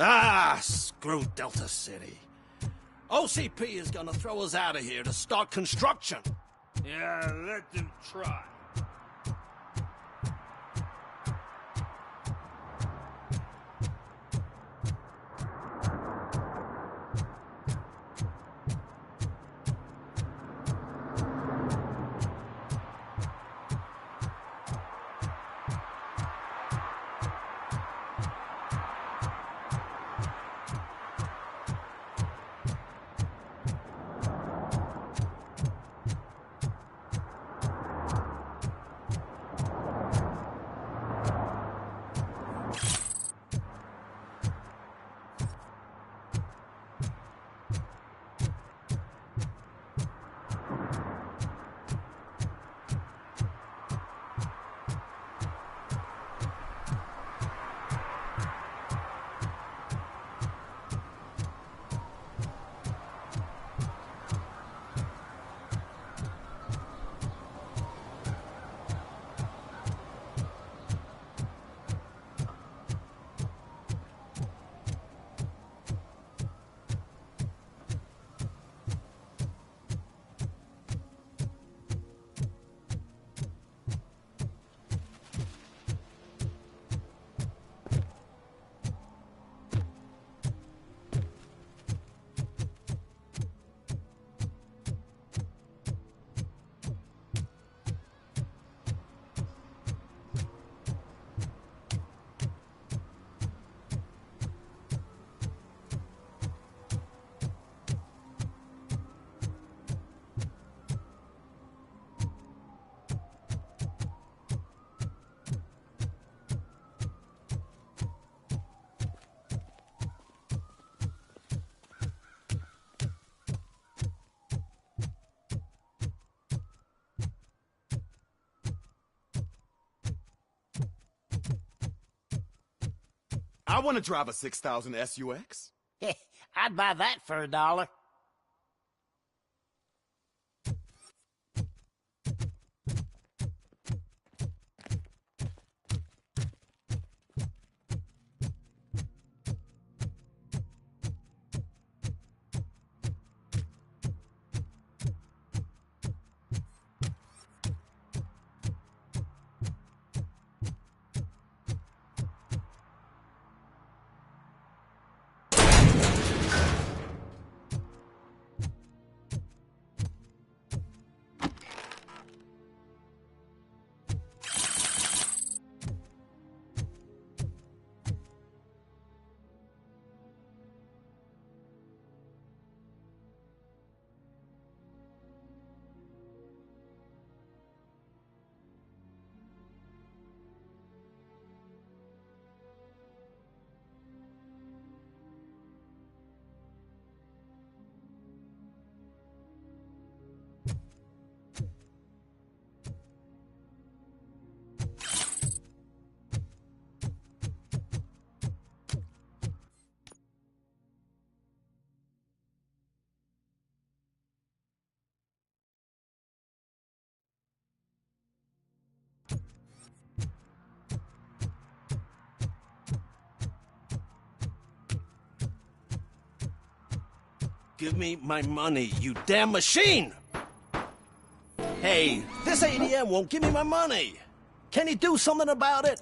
Ah, screw Delta City. OCP is gonna throw us out of here to start construction. Yeah, let them try. I want to drive a 6000 SUX. I'd buy that for $1. Give me my money, you damn machine! Hey, this ATM won't give me my money! Can you do something about it?